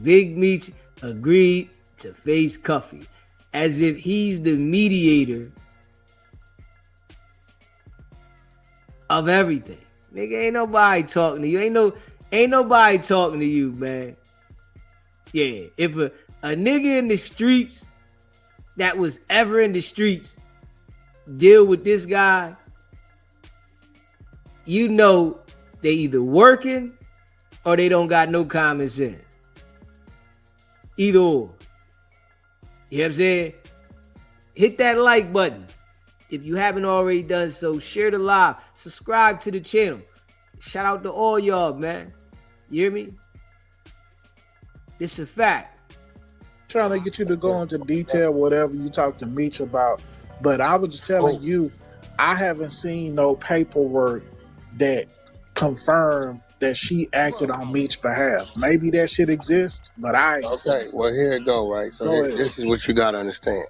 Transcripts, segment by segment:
Big Meech agreed to face Cuffy as if he's the mediator of everything. Nigga, ain't nobody talking to you. Ain't nobody talking to you, man. Yeah, if a nigga in the streets that was ever in the streets deal with this guy, you know they either working or they don't got no common sense. Either or. You know what I'm saying? Hit that like button. If you haven't already done so, share the live. Subscribe to the channel. Shout out to all y'all, man. You hear me? This a fact. Trying to get you to go into detail whatever you talk to Meech about. But I was just telling you, I haven't seen no paperwork that confirmed that she acted on Meech's behalf. Maybe that shit exists, but I ain't seen it. Well, here it go, right? So this is what you got to understand.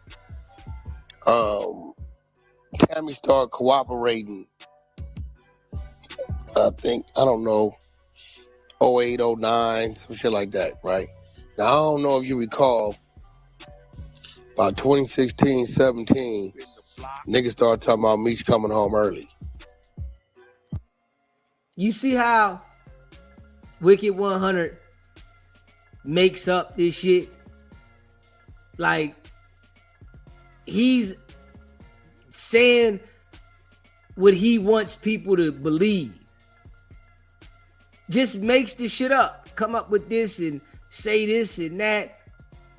Tammy started cooperating, I think, I don't know, 08, 09, some shit like that, right? Now, I don't know if you recall, about 2016, 17, niggas started talking about Meech coming home early. You see how Wicked100 makes up this shit? Like, he's saying what he wants people to believe. Just makes the shit up. Come up with this and say this and that.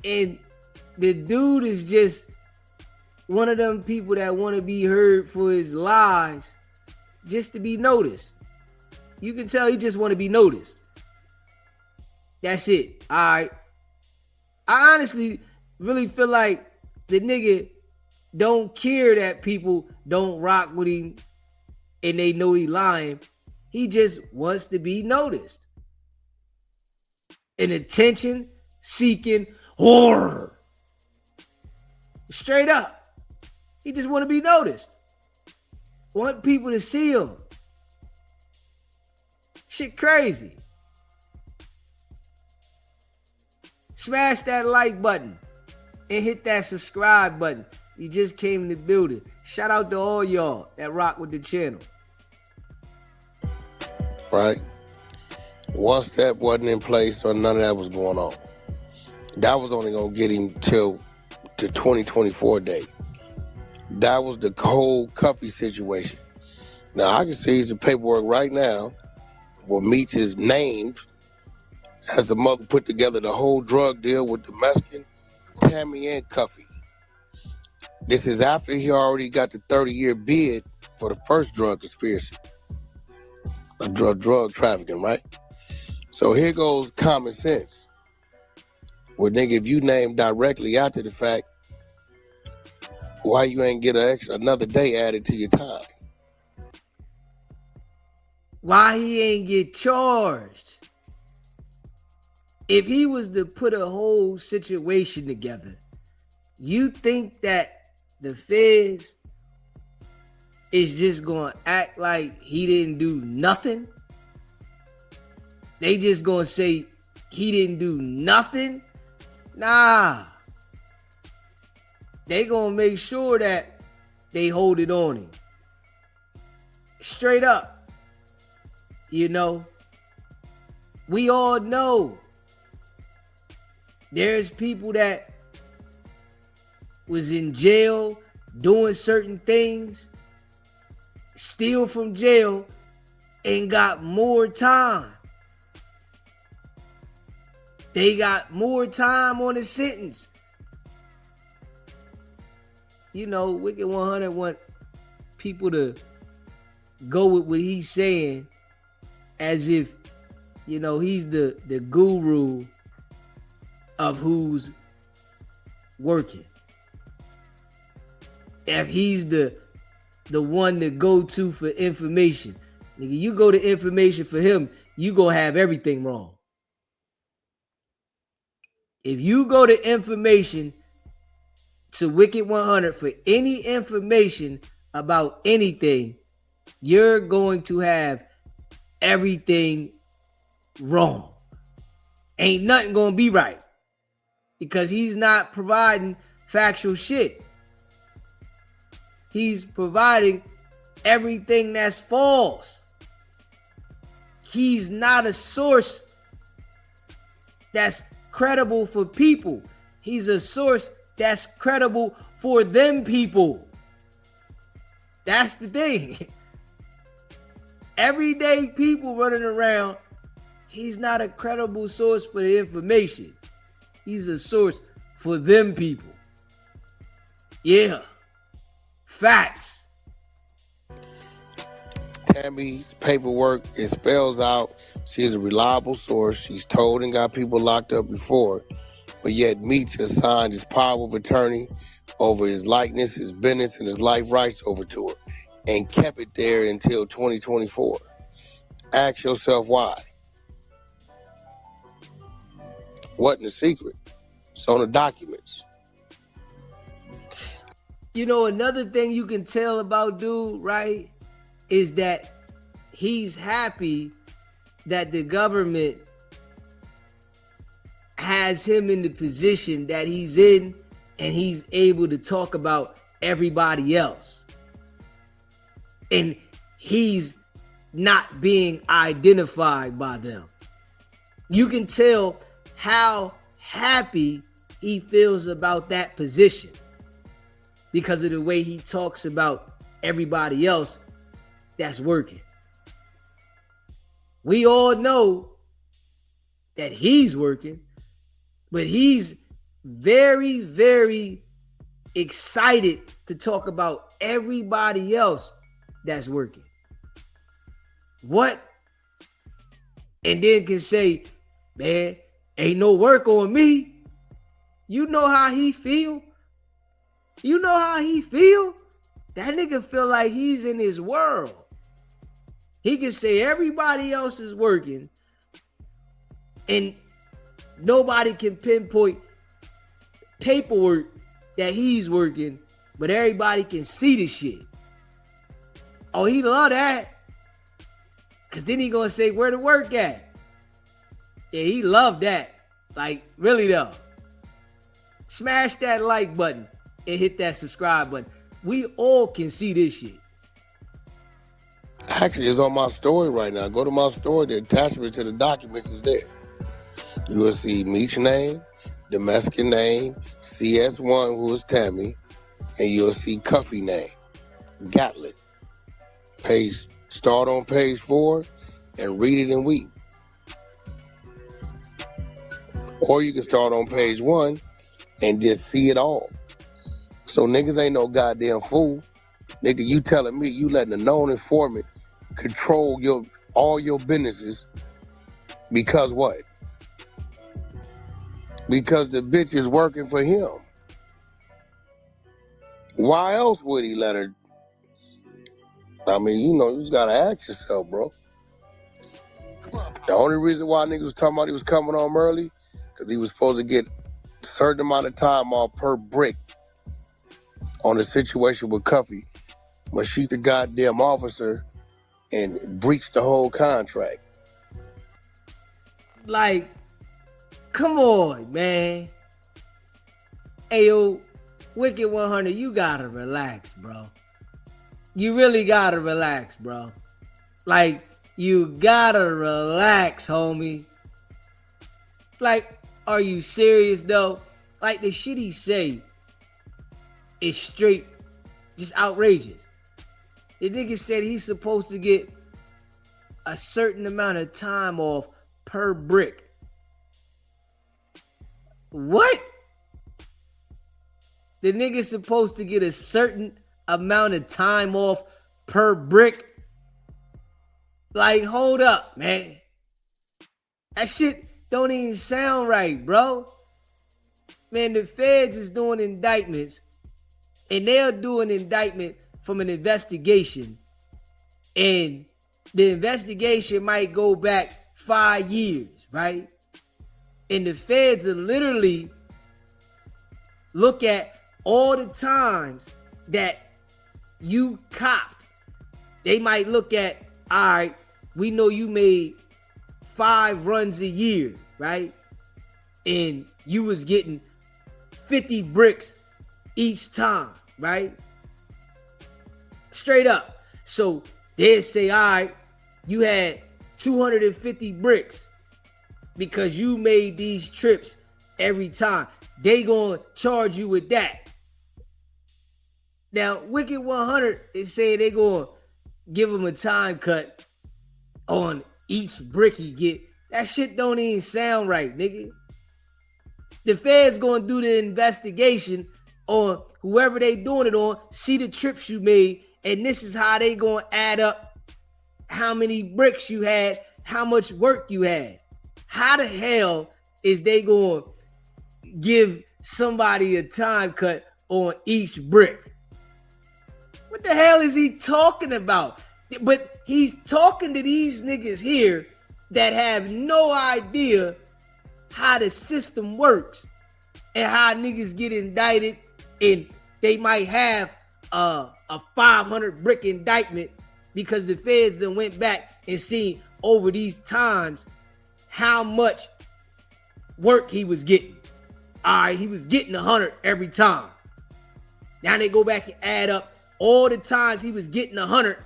And the dude is just one of them people that want to be heard for his lies just to be noticed. You can tell he just want to be noticed. That's it. All right. I honestly really feel like the nigga don't care that people don't rock with him and they know he lying. He just wants to be noticed. An attention-seeking whore. Straight up. He just want to be noticed. Want people to see him. Shit crazy. Smash that like button and hit that subscribe button. You just came in the building. Shout out to all y'all that rock with the channel. Right. Once that wasn't in place, or none of that was going on, that was only going to get him till the 2024 date. That was the whole CUFFY situation. Now, I can see some paperwork right now where Meech is named as the mother put together the whole drug deal with the Mexican, Tammy, and CUFFY. This is after he already got the 30-year bid for the first drug conspiracy. A drug trafficking, right? So here goes common sense. Well, nigga, if you name directly after the fact, why you ain't get another day added to your time? Why he ain't get charged? If he was to put a whole situation together, you think that the feds is just gonna act like he didn't do nothing? They just gonna say he didn't do nothing? Nah. They gonna make sure that they hold it on him. Straight up. You know, we all know there's people that was in jail doing certain things, steal from jail, and got more time. They got more time on the sentence. You know, Wicked100 want people to go with what he's saying as if, you know, he's the guru of who's working. If he's the one to go to for information. Nigga, you go to information for him, you gonna have everything wrong. If you go to information to Wicked100 for any information about anything, you're going to have everything wrong. ain't nothing gonna be right because he's not providing factual shit. He's providing everything that's false. He's not a source that's credible for people. He's a source that's credible for them people. That's the thing. Everyday people running around, he's not a credible source for the information. He's a source for them people. Yeah. Facts. Tammy's paperwork, it spells out she's a reliable source. She's told and got people locked up before, but yet MEECH assigned his power of attorney over his likeness, his business, and his life rights over to her, and kept it there until 2024. Ask yourself why. Wasn't a secret. It's on the documents. You know, another thing you can tell about dude, right, is that he's happy that the government has him in the position that he's in, and he's able to talk about everybody else. And he's not being identified by them. You can tell how happy he feels about that position because of the way he talks about everybody else that's working. We all know that he's working, but he's very, very excited to talk about everybody else that's working. What? And then can say, man, ain't no work on me. You know how he feel? You know how he feel? That nigga feel like he's in his world. He can say everybody else is working and nobody can pinpoint paperwork that he's working, but everybody can see the shit. Oh, he love that. Cause then he gonna say where the work at. Yeah, he love that. Like, really though. Smash that like button and hit that subscribe button. We all can see this shit. Actually, it's on my story right now. Go to my story. The attachment to the documents is there. You will see MEECH name, the Mexican name, CS1, who is Tammy, and you'll see CUFFY name, Gatlin. Start on page 4 and read it and weep. Or you can start on page 1 and just see it all. So niggas ain't no goddamn fool. Nigga, you telling me you letting a known informant control all your businesses because what? Because the bitch is working for him. Why else would he let her? I mean, you just gotta ask yourself, bro. The only reason why niggas was talking about he was coming home early, because he was supposed to get a certain amount of time off per brick on the situation with CUFFY. But she's the goddamn officer and breached the whole contract. Like, come on, man. Ayo, Wicked100, you gotta relax, bro. You really gotta relax, bro. Like, you gotta relax, homie. Like, are you serious, though? Like, the shit he say is straight, just outrageous. The nigga said he's supposed to get a certain amount of time off per brick. What? The nigga's supposed to get a certain amount of time off per brick? Like, hold up, man. That shit don't even sound right, bro. Man, the feds is doing indictments, and they'll do an indictment from an investigation, and the investigation might go back 5 years, right? And the feds will literally look at all the times that you copped. They might look at, all right, we know you made 5 runs a year, right? and you was getting 50 bricks each time, right? Straight up. So they'd say, all right, you had 250 bricks because you made these trips every time. They gonna charge you with that. Now, Wicked100 is saying they gonna give him a time cut on each brick he get. That shit don't even sound right, nigga. The feds gonna do the investigation on whoever they doing it on, see the trips you made, and this is how they gonna add up how many bricks you had, how much work you had. How the hell is they gonna give somebody a time cut on each brick? What the hell is he talking about? But he's talking to these niggas here that have no idea how the system works and how niggas get indicted, and they might have a 500 brick indictment because the feds then went back and seen over these times how much work he was getting. All right, he was getting 100 every time. Now they go back and add up all the times he was getting 100,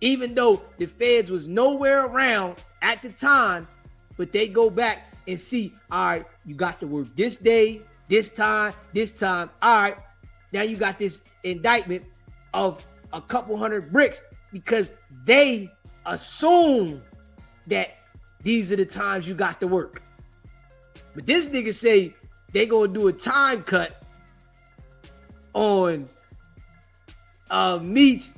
even though the feds was nowhere around at the time, but they go back and see, all right, you got to work this day, this time. All right, now you got this indictment of a couple hundred bricks because they assume that these are the times you got to work. But this nigga say they gonna do a time cut on MEECH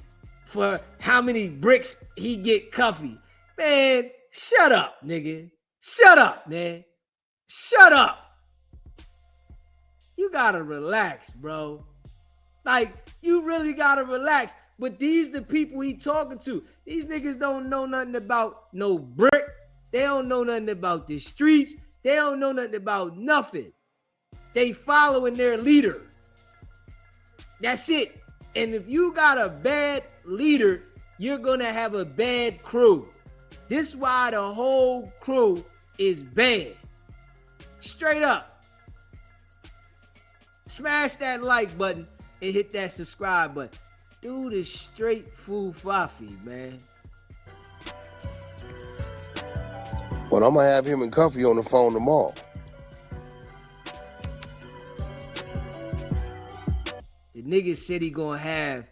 for how many bricks he get CUFFY. Man, shut up, nigga. Shut up, man. Shut up. You gotta relax, bro. Like, you really gotta relax. But these the people he talking to. These niggas don't know nothing about no brick. They don't know nothing about the streets. They don't know nothing about nothing. They following their leader. That's it. And if you got a bad leader, you're gonna have a bad crew. This is why the whole crew is bad. Straight up. Smash that like button and hit that subscribe button. Dude is straight fufafi, man. Well, I'm gonna have him and CUFFY on the phone tomorrow. The nigga said he gonna have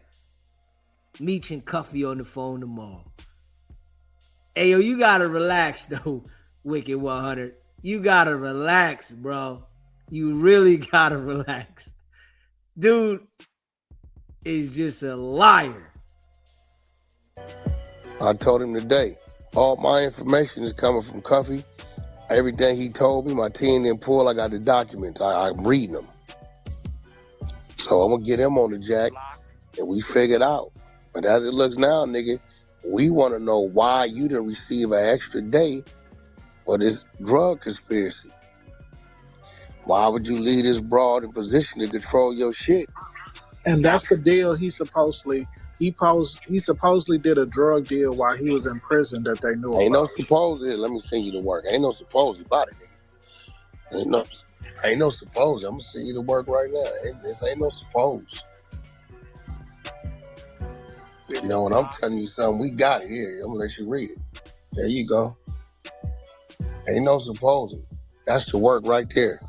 MEECH and CUFFY on the phone tomorrow. Hey, yo, you gotta relax, though, Wicked100. You gotta relax, bro. You really gotta relax. Dude is just a liar. I told him today, all my information is coming from CUFFY. Everything he told me, my team didn't pull, I got the documents. I'm reading them. So I'm gonna get him on the jack and we figure it out. But as it looks now, nigga, we wanna know why you didn't receive an extra day for this drug conspiracy. Why would you leave this broad in position to control your shit? And that's the deal. He supposedly did a drug deal while he was in prison that they knew Ain't about. no supposed. Let me send you to work. Ain't no supposed about it, nigga. Ain't no supposed. I'm gonna send you to work right now. This ain't no supposed. You know, when I'm telling you something, we got it here. I'm gonna let you read it. There you go. Ain't no supposing. That's the work right there.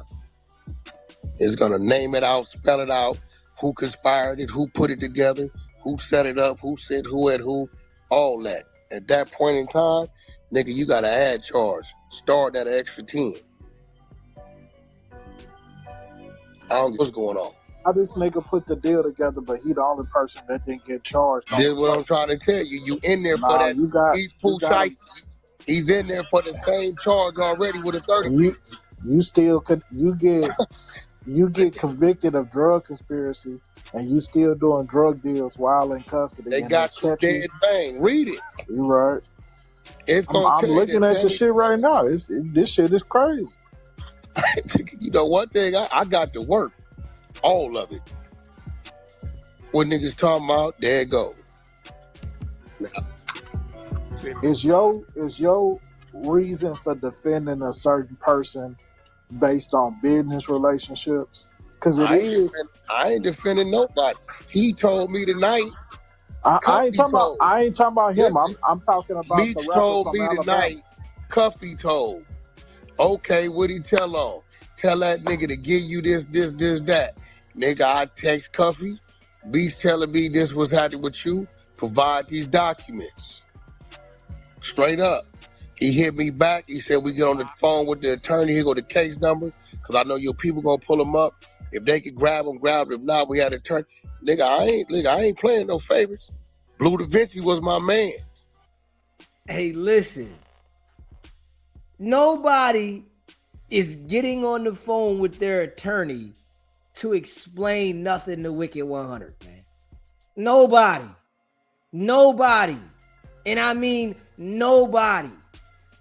It's gonna name it out, spell it out, who conspired it, who put it together, who set it up, who said who at who, all that. At that point in time, nigga, you gotta add charge. Start that extra 10. I don't know what's going on. How this nigga put the deal together, but he the only person that didn't get charged. This is what I'm trying to tell you. You in there for that. He's in there for the same charge already with a 30. You still could you get convicted of drug conspiracy and you still doing drug deals while in custody. They got the dead thing. Read it. You right. I'm looking at the shit right now. This shit is crazy. You know one thing? I got to work. All of it. What niggas talking about, there it go. Is your reason for defending a certain person based on business relationships? Because it is. I ain't defending nobody. He told me tonight. I ain't Cuffy talking about. told. I ain't talking about him. Listen, I'm talking about the Meech rapper told from me Alabama. tonight. Cuffy told. Okay, what'd he tell on? Tell that nigga to give you this, that. Nigga, I text Cuffy. Beast telling me this was happening with you. Provide these documents. Straight up. He hit me back. He said we get on the phone with the attorney. Here go the case number. Because I know your people gonna pull him up. If they can grab him, grab him. If not, we had a turn. Nigga, I ain't playing no favorites. Blue Da Vinci was my man. Hey, listen. Nobody is getting on the phone with their attorney to explain nothing to Wicked 100, man. Nobody, and I mean nobody,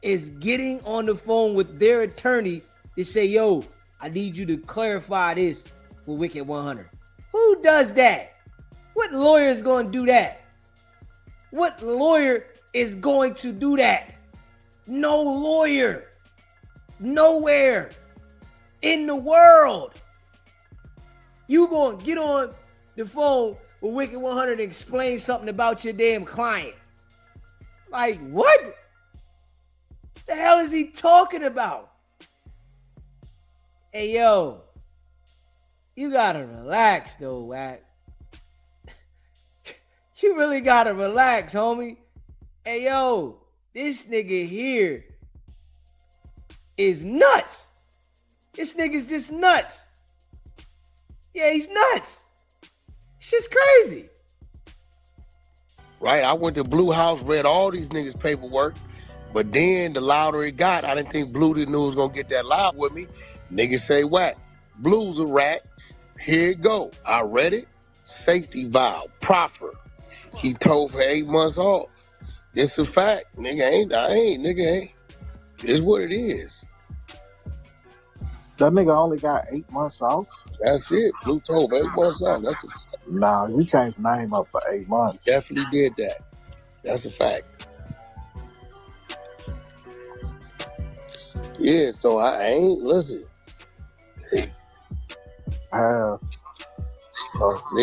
is getting on the phone with their attorney to say, yo, I need you to clarify this with Wicked 100. Who does that? What lawyer is going to do that? What lawyer is going to do that? No lawyer. Nowhere in the world. You going to get on the phone with Wicked 100 and explain something about your damn client. Like, what? The hell is he talking about? Hey, yo. You got to relax, though, Wack. You really got to relax, homie. Hey, yo. This nigga here is nuts. This nigga's just nuts. Yeah, he's nuts. It's just crazy. Right? I went to Blue House, read all these niggas' paperwork, but then the louder it got, I didn't think Blue didn't know it was gonna get that loud with me. Niggas say, Whack, Blue's a rat. Here it go. I read it. Safety valve, proper. He told for 8 months off. It's a fact. Nigga ain't. It's what it is. That nigga only got 8 months off. That's it. Blue told for 8 months off. That's a fact. Nah, you can't name up for 8 months. Definitely did that. That's a fact. Yeah, so I ain't listen. They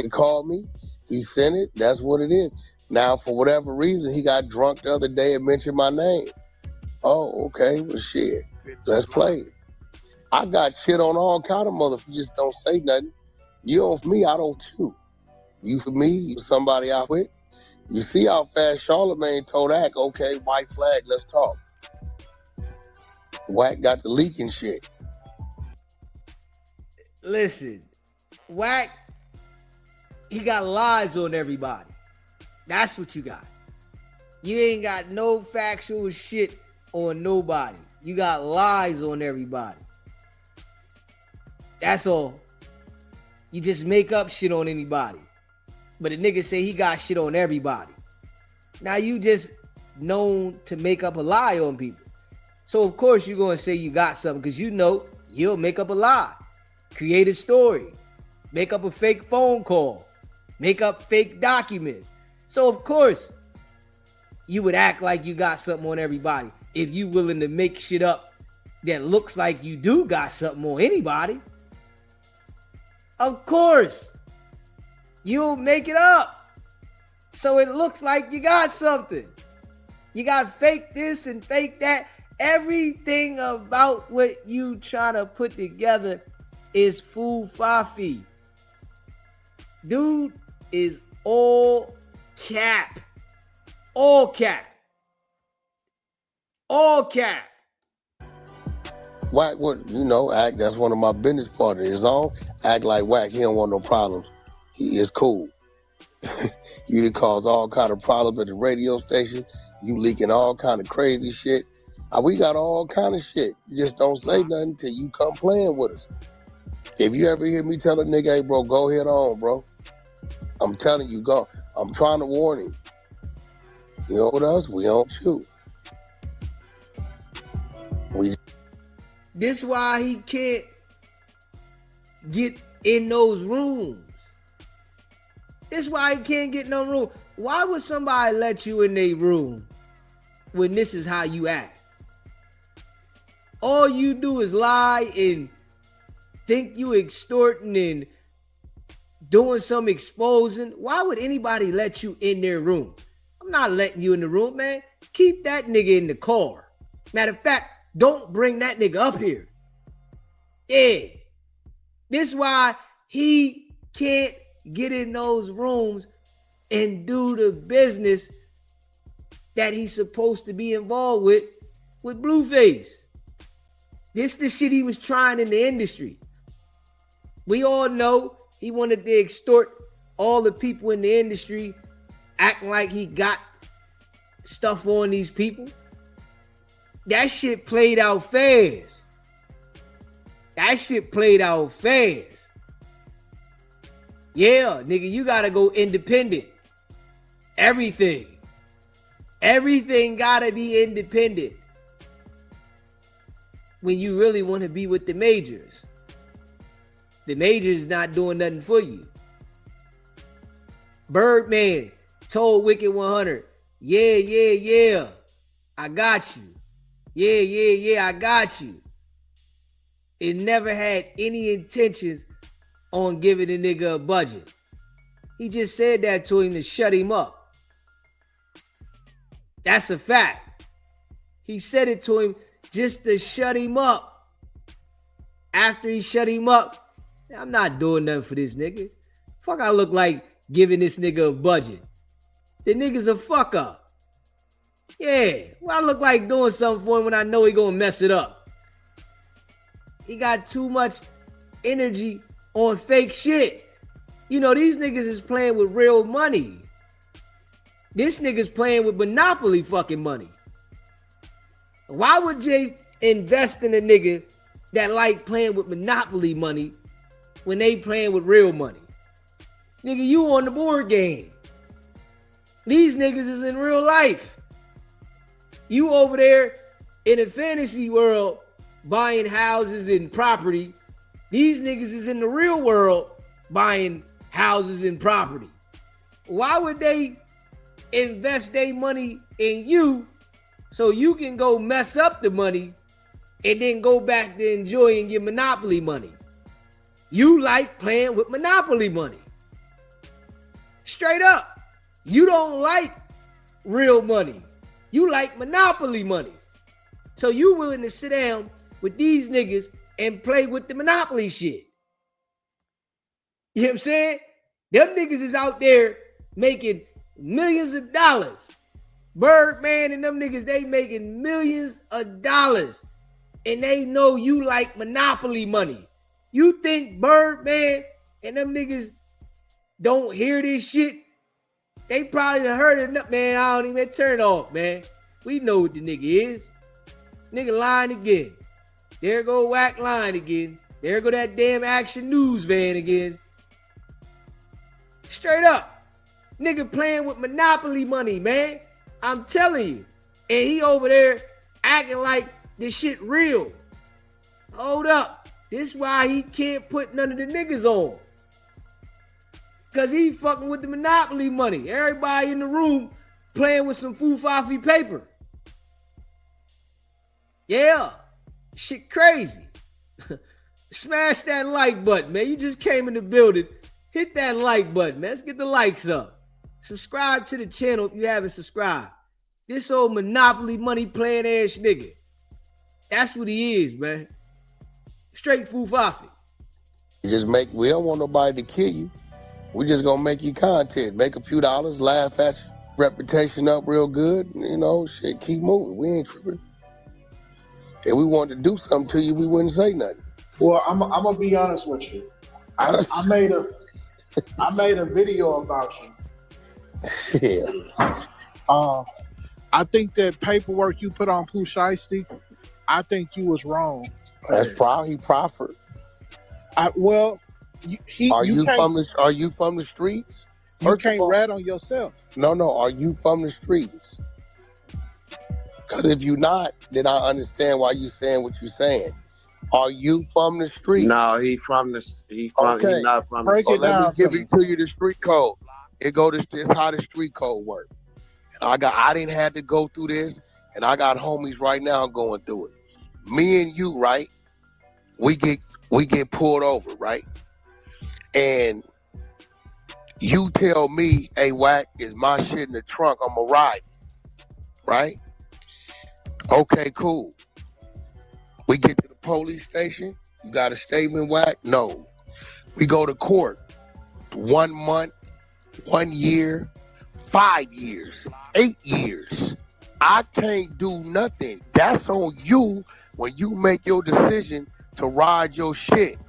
called me. He sent it. That's what it is. Now, for whatever reason, he got drunk the other day and mentioned my name. Oh, okay. Well, shit. Let's play it. I got shit on all kind of motherfuckers. You just don't say nothing. You don't for me, I don't too. You for me, you somebody I with. You see how fast Charlamagne told Ack, okay, white flag, let's talk. Wack got the leaking shit. Listen, Wack, he got lies on everybody. That's what you got. You ain't got no factual shit on nobody. You got lies on everybody. That's all. You just make up shit on anybody. But the nigga say he got shit on everybody. Now you just known to make up a lie on people. So of course you're going to say you got something because you know you'll make up a lie. Create a story. Make up a fake phone call. Make up fake documents. So of course you would act like you got something on everybody if you willing to make shit up that looks like you do got something on anybody. Of course you'll make it up so it looks like you got something. You got fake this and fake that. Everything about what you trying to put together is foo-fa-fee. Dude is all cap. All cap. All cap. Wack would, act, that's one of my business partners. His own, act like Wack, he don't want no problems. He is cool. You done cause all kind of problems at the radio station. You leaking all kind of crazy shit. We got all kind of shit. You just don't say nothing till you come playing with us. If you ever hear me tell a nigga, hey, bro, go head on, bro. I'm telling you, go. I'm trying to warn him. You know what else? We don't shoot. This why he can't get in those rooms. This why he can't get in no room. Why would somebody let you in their room when this is how you act? All you do is lie and think you extorting and doing some exposing. Why would anybody let you in their room? I'm not letting you in the room, man. Keep that nigga in the car. Matter of fact, don't bring that nigga up here. Yeah. This is why he can't get in those rooms and do the business that he's supposed to be involved with Blueface. This the shit he was trying in the industry. We all know he wanted to extort all the people in the industry, acting like he got stuff on these people. That shit played out fast. That shit played out fast. Yeah, nigga, you gotta go independent. Everything gotta be independent when you really want to be with the majors. The majors not doing nothing for you. Birdman told Wicked100, yeah, I got you. Yeah, I got you. It never had any intentions on giving the nigga a budget. He just said that to him to shut him up. That's a fact. He said it to him just to shut him up. After he shut him up, I'm not doing nothing for this nigga. Fuck, I look like giving this nigga a budget. The nigga's a fuck up. Yeah, well, I look like doing something for him when I know he gonna mess it up. He got too much energy on fake shit. You know, these niggas is playing with real money. This nigga's playing with monopoly fucking money. Why would Jay invest in a nigga that like playing with monopoly money when they playing with real money? Nigga, you on the board game. These niggas is in real life. You over there in a fantasy world buying houses and property. These niggas is in the real world buying houses and property. Why would they invest their money in you so you can go mess up the money and then go back to enjoying your monopoly money? You like playing with monopoly money. Straight up. You don't like real money. You like monopoly money. So you willing to sit down with these niggas and play with the monopoly shit. You know what I'm saying? Them niggas is out there making millions of dollars. Birdman and them niggas, they making millions of dollars. And they know you like monopoly money. You think Birdman and them niggas don't hear this shit? They probably done heard it. Man, I don't even turn it off, man. We know what the nigga is. Nigga lying again. There go Whack lying again. There go that damn Action News van again. Straight up. Nigga playing with monopoly money, man. I'm telling you. And he over there acting like this shit real. Hold up. This is why he can't put none of the niggas on. Because he fucking with the monopoly money. Everybody in the room playing with some foo-faffy paper. Yeah. Shit crazy. Smash that like button, man. You just came in the building. Hit that like button, man. Let's get the likes up. Subscribe to the channel if you haven't subscribed. This old monopoly money playing ass nigga. That's what he is, man. Straight foo-faffy. We don't want nobody to kill you. We just gonna make you content. Make a few dollars, laugh at you. Reputation up real good. You know, shit, keep moving. We ain't tripping. If we wanted to do something to you, we wouldn't say nothing. Well, I'm gonna be honest with you. I made a video about you. Yeah. I think that paperwork you put on Pooh Shiesty, I think you was wrong. That's probably he proffered. Are you from the streets? You can't rat on yourself. No. Are you from the streets? Because if you're not, then I understand why you saying what you're saying. Are you from the streets? No, he not from the Break it down. Let me give it to you the street code. It's how the street code works. I didn't have to go through this, and I got homies right now going through it. me and you, right? We get pulled over, right? And you tell me, hey, Wack, is my shit in the trunk? I'm going to ride, right? Okay, cool. We get to the police station. You got a statement, Wack? No. We go to court. 1 month, 1 year, 5 years, 8 years. I can't do nothing. That's on you when you make your decision to ride your shit.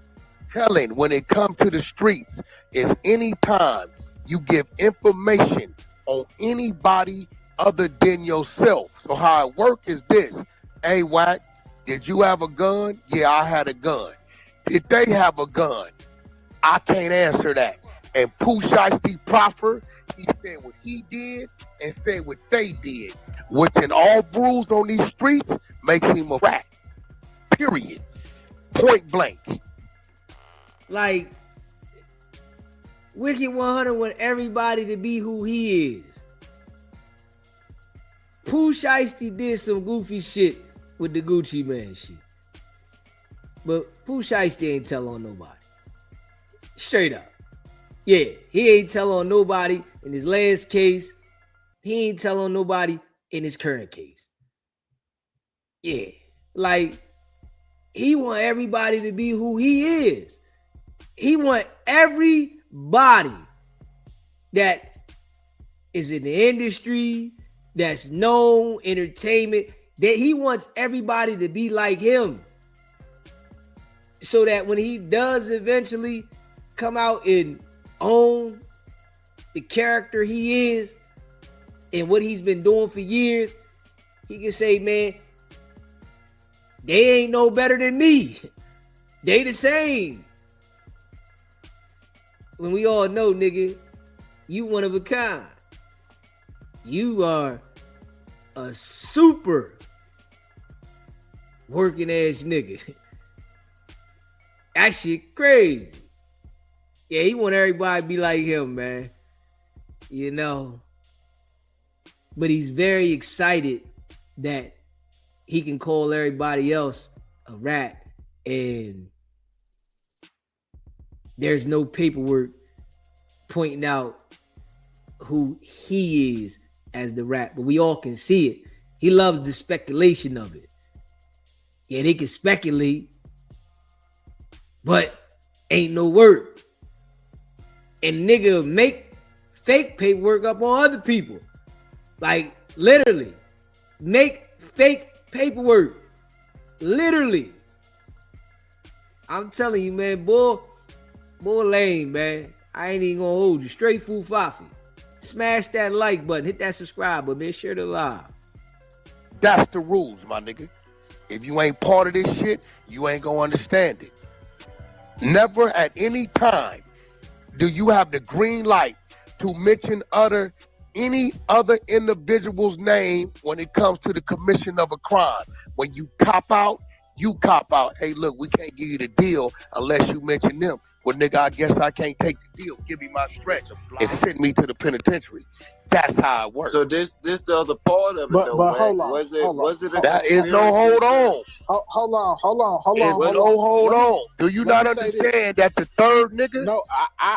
Telling when it comes to the streets is any time you give information on anybody other than yourself. So how it work is this. Hey, Wack, did you have a gun? Yeah, I had a gun. Did they have a gun? I can't answer that. And Pooh Shiesty Proffer, he said what he did and said what they did, which in all rules on these streets makes him a rat. Period. Point blank. Like, Wicked100 want everybody to be who he is. Pooh Shiesty did some goofy shit with the Gucci Man shit. But Pooh Shiesty ain't tell on nobody. Straight up. Yeah, he ain't tell on nobody in his last case. He ain't tell on nobody in his current case. Yeah, like, he want everybody to be who he is. He want everybody that is in the industry, that's known, entertainment, that he wants everybody to be like him. So that when he does eventually come out and own the character he is and what he's been doing for years, he can say, man, they ain't no better than me. They the same. When we all know, nigga, you one of a kind. You are a super working ass nigga. That shit crazy. Yeah, he want everybody to be like him, man. You know. But he's very excited that he can call everybody else a rat and there's no paperwork pointing out who he is as the rat. But we all can see it. He loves the speculation of it. Yeah, they can speculate, but ain't no word. And nigga make fake paperwork up on other people. Like, literally. Make fake paperwork. Literally. I'm telling you, man, boy lame, man. I ain't even gonna hold you. Straight fool fafi. Smash that like button. Hit that subscribe button, man. Share the live. That's the rules, my nigga. If you ain't part of this shit, you ain't gonna understand it. Never at any time do you have the green light to mention any other individual's name when it comes to the commission of a crime. When you cop out, you cop out. Hey, look, we can't give you the deal unless you mention them. Well, nigga, I guess I can't take the deal. Give me my stretch and send me to the penitentiary. That's how it works. So this the other part of it, But though. hold on. Was it? That is no hold on. Hold on. There's no hold on. Do you not understand that the third nigga? No,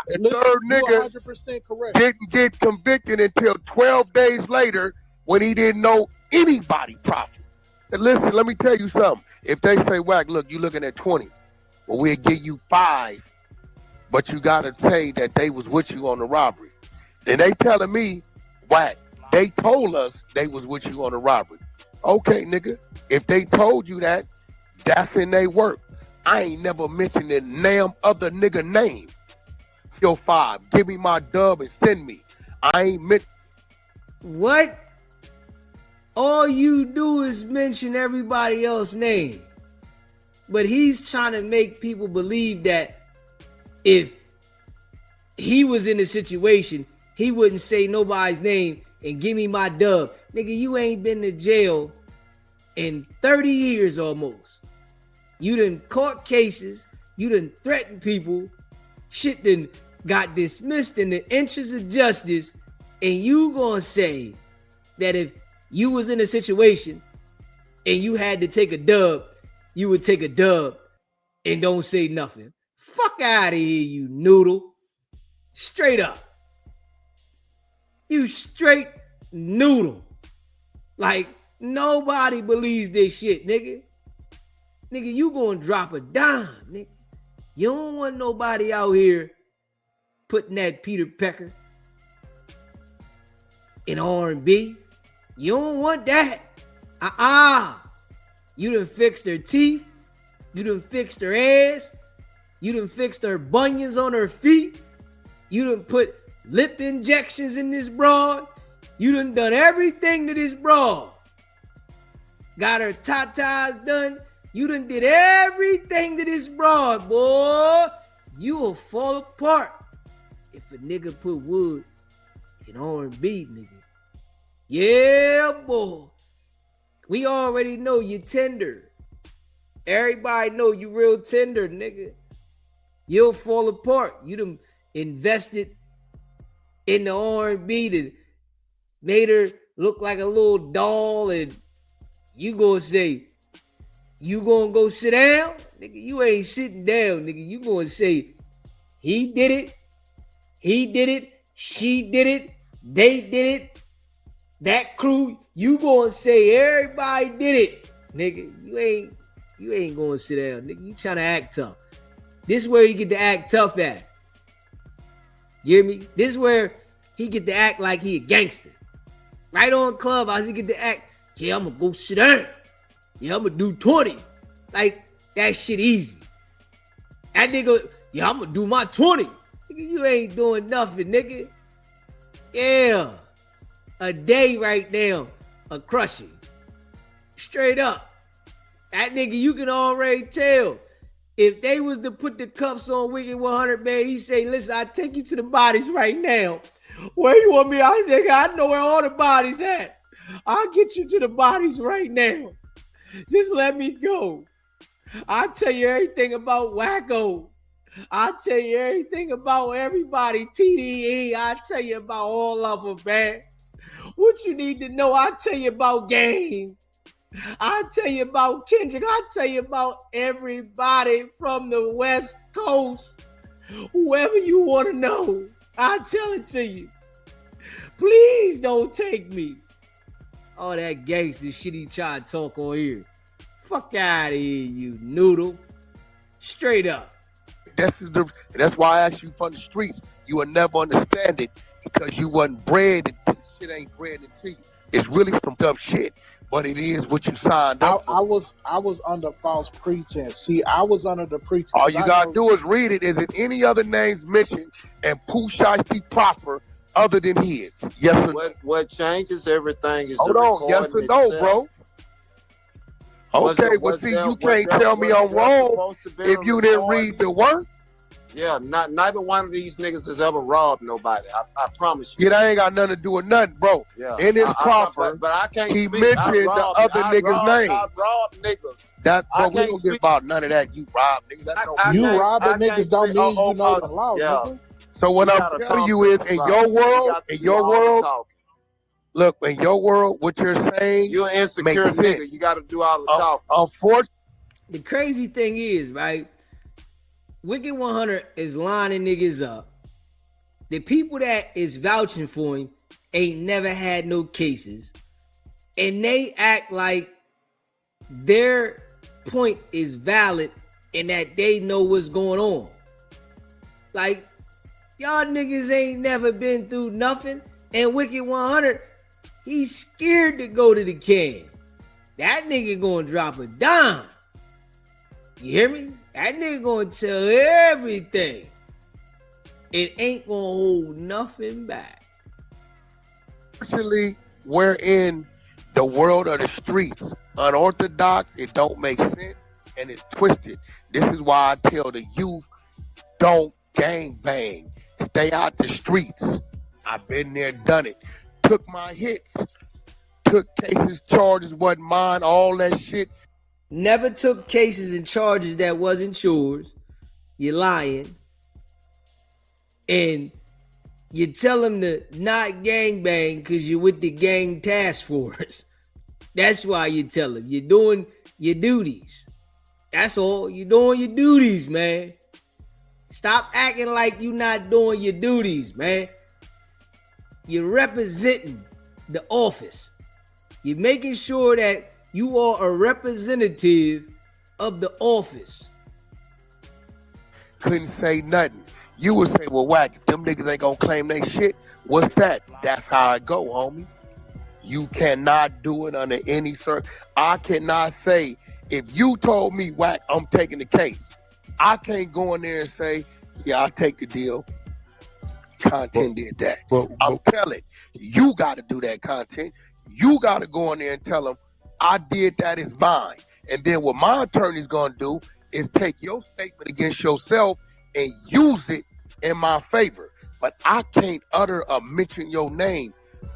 the third nigga 100% correct. Didn't get convicted until 12 days later when he didn't know anybody profit. And listen, let me tell you something. If they say, Wack, look, you looking at 20, well, we'll give you 5, but you gotta say that they was with you on the robbery. And they telling me, Wack, they told us they was with you on the robbery. Okay, nigga, if they told you that, that's in they work. I ain't never mentioned the damn other nigga name. Yo, 5, give me my dub and send me. I ain't meant. What? All you do is mention everybody else's name. But he's trying to make people believe that if he was in a situation, he wouldn't say nobody's name and give me my dub. Nigga, you ain't been to jail in 30 years almost. You done caught cases. You done threatened people. Shit done got dismissed in the interest of justice. And you gonna say that if you was in a situation and you had to take a dub, you would take a dub and don't say nothing. Fuck out of here, you noodle. Straight up. You straight noodle. Like, nobody believes this shit, nigga. Nigga, you gonna drop a dime, nigga. You don't want nobody out here putting that Peter Pecker in R&B. You don't want that. You done fixed her teeth. You done fixed her ass. You done fixed her bunions on her feet. You done put lip injections in this broad. You done everything to this broad. Got her tatas done. You done did everything to this broad, boy. You will fall apart if a nigga put wood in R&B, nigga. Yeah, boy. We already know you tender. Everybody know you real tender, nigga. You'll fall apart. You done invested in the R&B that made her look like a little doll, and you gonna say, you gonna go sit down? Nigga, you ain't sitting down, nigga. You gonna say, he did it, she did it, they did it, that crew. You gonna say everybody did it, nigga. You ain't gonna sit down, nigga. You trying to act tough. This is where you get to act tough at. You hear me? This is where he get to act like he a gangster. Right on Clubhouse, he get to act, yeah, I'm gonna go sit down. Yeah, I'm gonna do 20. Like, that shit easy. That nigga, yeah, I'm gonna do my 20. Nigga, you ain't doing nothing, nigga. Yeah. A day right now, a crushing. Straight up. That nigga, you can already tell. If they was to put the cuffs on Wicked 100, man, he say, listen, I'll take you to the bodies right now. Where you want me? I think I know where all the bodies at. I'll get you to the bodies right now. Just let me go. I'll tell you everything about Wacko. I'll tell you everything about everybody. TDE. I'll tell you about all of them, man. What you need to know, I'll tell you about Game. I'll tell you about Kendrick. I'll tell you about everybody from the West Coast. Whoever you want to know, I'll tell it to you. Please don't take me. All that gangster shit he try to talk on here. Fuck out of here, you noodle. Straight up. That's why I asked you from the streets. You will never understand it because you wasn't bred. Shit ain't bred into you. It's really some tough shit, but it is what you signed up for. I was under false pretense. See, I was under the pretense. All you gotta do is read it. Is it any other names mentioned and Pooh Shiesty proper other than his? Yes or no? What changes everything is hold on, yes or no, bro? Okay, well, see, you can't tell me I'm wrong if you didn't read the work. Yeah, neither one of these niggas has ever robbed nobody. I promise you. Yeah, that ain't got nothing to do with nothing, bro. Yeah. In his proffer, but I can't he speak. mentioned the other niggas' name. I robbed niggas. That, bro, we don't get about none of that. You rob niggas. You robbing niggas don't mean you know the law, nigga. So what I'm telling you is, in your world, look, in your world, what you're saying, you're an insecure nigga. You got to do all the talking. Unfortunately, the crazy thing is, right? Wicked 100 is lining niggas up. The people that is vouching for him ain't never had no cases. And they act like their point is valid and that they know what's going on. Like, y'all niggas ain't never been through nothing. And Wicked 100, he's scared to go to the can. That nigga gonna drop a dime. You hear me? That nigga gonna tell everything. It ain't gonna hold nothing back. Actually, we're in the world of the streets. Unorthodox, it don't make sense, and it's twisted. This is why I tell the youth, don't gang bang. Stay out the streets. I've been there, done it. Took my hits. Took cases, charges, wasn't mine, all that shit. Never took cases and charges that wasn't yours. You're lying. And you tell them to not gangbang because you're with the gang task force. That's why you tell them. You're doing your duties. That's all. You doing your duties, man. Stop acting like you not doing your duties, man. You're representing the office. You're making sure that you are a representative of the office. Couldn't say nothing. You would say, well, whack, if them niggas ain't gonna claim they shit, what's that? That's how I go, homie. You cannot do it under any I cannot say, if you told me, whack, I'm taking the case, I can't go in there and say, yeah, I'll take the deal. Content did that. I'm telling you, got to do that content. You got to go in there and tell them, I did that, is mine. And then what my attorney's going to do is take your statement against yourself and use it in my favor. But I can't utter or mention your name,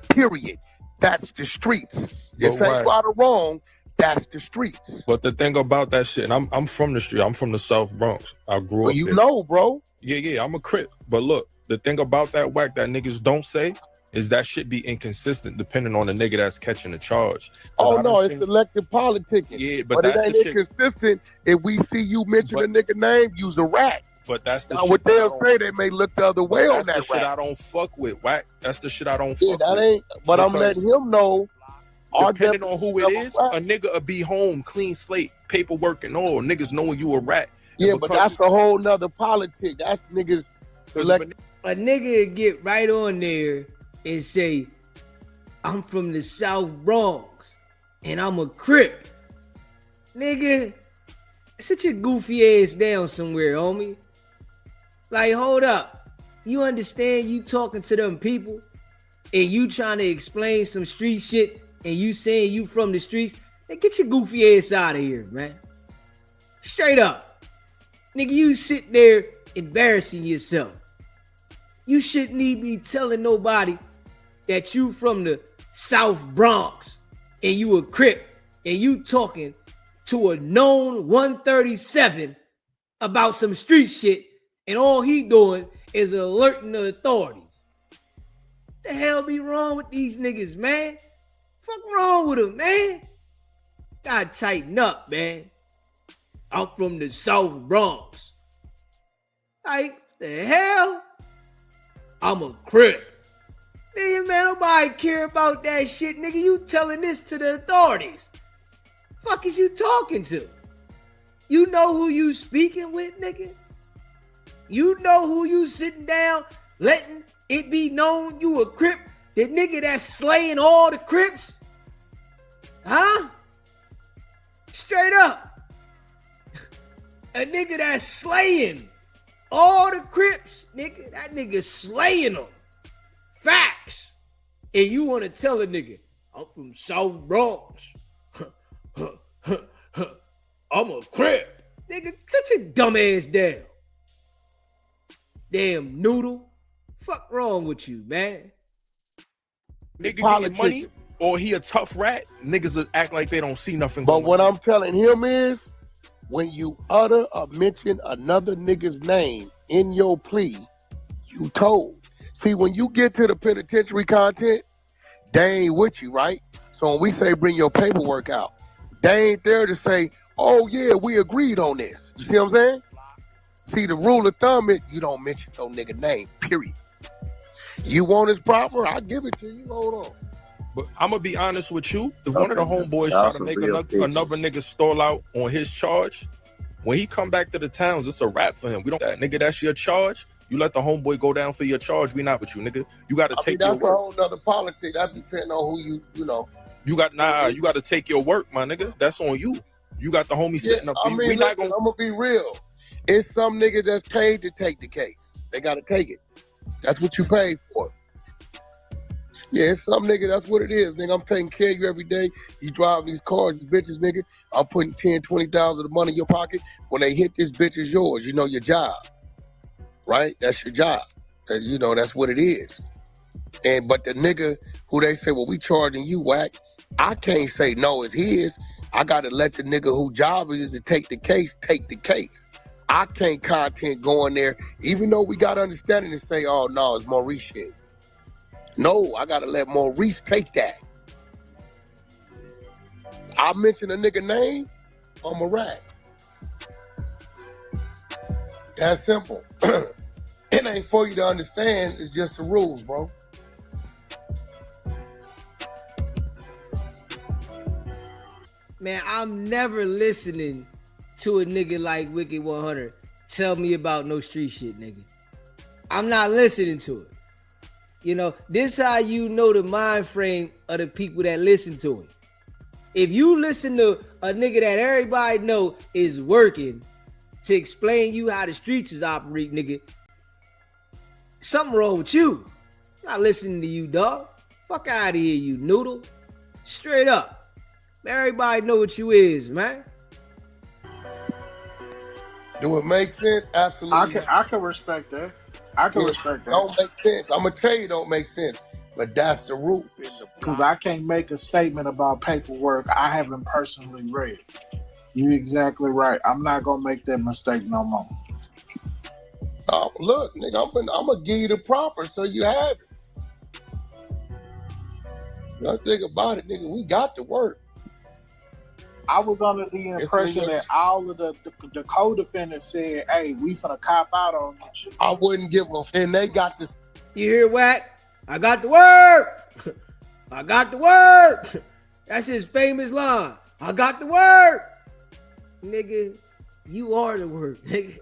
period. That's the streets. If ain't right or wrong, that's the streets. But the thing about that shit, and I'm from the street. I'm from the South Bronx. I grew up you there. Know, bro. Yeah, I'm a Crip. But look, the thing about that whack that niggas don't say is that shit be inconsistent depending on the nigga that's catching the charge. Oh, no, it's selective politicking. Yeah, but it ain't inconsistent if we see you mention a nigga name, use a rat. But that's the now, shit. What they'll say, they may look the other way on that shit I don't fuck with, whack. That's the shit I don't fuck that with. Ain't, but I'm letting him know. Depending on who it is, a nigga will be home, clean slate, paperwork and all. Niggas knowing you a rat. Yeah, but that's a whole nother politic. That's niggas select. A nigga get right on there and say, I'm from the South Bronx and I'm a Crip. Nigga, sit your goofy ass down somewhere, homie. Like, hold up. You understand you talking to them people and you trying to explain some street shit and you saying you from the streets? Then get your goofy ass out of here, man. Straight up. Nigga, you sit there embarrassing yourself. You shouldn't even be telling nobody that you from the South Bronx and you a Crip and you talking to a known 137 about some street shit and all he doing is alerting the authorities. The hell be wrong with these niggas, man? Fuck wrong with them, man? Gotta tighten up, man. I'm from the South Bronx. Like, the hell? I'm a Crip. Nigga, man, nobody care about that shit. Nigga, you telling this to the authorities. Fuck is you talking to? You know who you speaking with, nigga? You know who you sitting down letting it be known you a Crip? The nigga that's slaying all the Crips? Huh? Straight up. A nigga that's slaying all the Crips, nigga. That nigga slaying them. Facts. And you want to tell a nigga, I'm from South Bronx. I'm a Crip. Nigga, such a dumb ass down. Damn noodle. Fuck wrong with you, man? Nigga getting money or he a tough rat, niggas will act like they don't see nothing. But what I'm telling him is, when you utter or mention another nigga's name in your plea, you told. See, when you get to the penitentiary content, they ain't with you, right? So when we say bring your paperwork out, they ain't there to say, oh yeah, we agreed on this. You see what I'm saying? See, the rule of thumb is you don't mention no nigga name, period. You want his proper, I'll give it to you. Hold on. But I'm going to be honest with you. If one of the homeboys try to make another nigga stall out on his charge, when he come back to the towns, it's a wrap for him. We don't that nigga, that's your charge. You let the homeboy go down for your charge. We not with you, nigga. You got to take your work. That's a whole nother politics. That depends on who you know. You got to take your work, my nigga. That's on you. You got the homie sitting up. I'm going to be real. It's some niggas that's paid to take the case. They got to take it. That's what you paid for. Yeah, it's some nigga, that's what it is, nigga. I'm taking care of you every day. You driving these cars, these bitches, nigga. I'm putting 10, 20,000 of money in your pocket. When they hit this bitch is yours. You know your job, right? That's your job. You know, that's what it is. But the nigga who they say, well, we charging you, whack, I can't say no, it's his. I got to let the nigga whose job it is to take the case, take the case. I can't content go in there, even though we got understanding and say, oh, no, it's Maurice shit. No, I got to let Maurice take that. I mention a nigga name, I'm a rat. That's simple. It ain't for you to understand. It's just the rules, bro. Man, I'm never listening to a nigga like Wicked100 tell me about no street shit, nigga. I'm not listening to it. You know, this how you know the mind frame of the people that listen to him. If you listen to a nigga that everybody know is working to explain you how the streets is operate, nigga, something wrong with you. I'm not listening to you, dog. Fuck out of here, you noodle. Straight up. Everybody know what you is, man. Do it make sense? Absolutely. I can respect that. I can respect that. Don't make sense. I'm gonna tell you, don't make sense. But that's the rule. Because I can't make a statement about paperwork I haven't personally read. You exactly right. I'm not gonna make that mistake no more. Oh, look, nigga, I'm gonna give you the proper so you have it. You think about it, nigga. We got to work. I was under the impression that all of the co-defendants said, "Hey, we finna cop out on this shit." I wouldn't give a, and they got this. You hear what? I got the work. I got the work. That's his famous line. I got the work. Nigga, you are the work, nigga.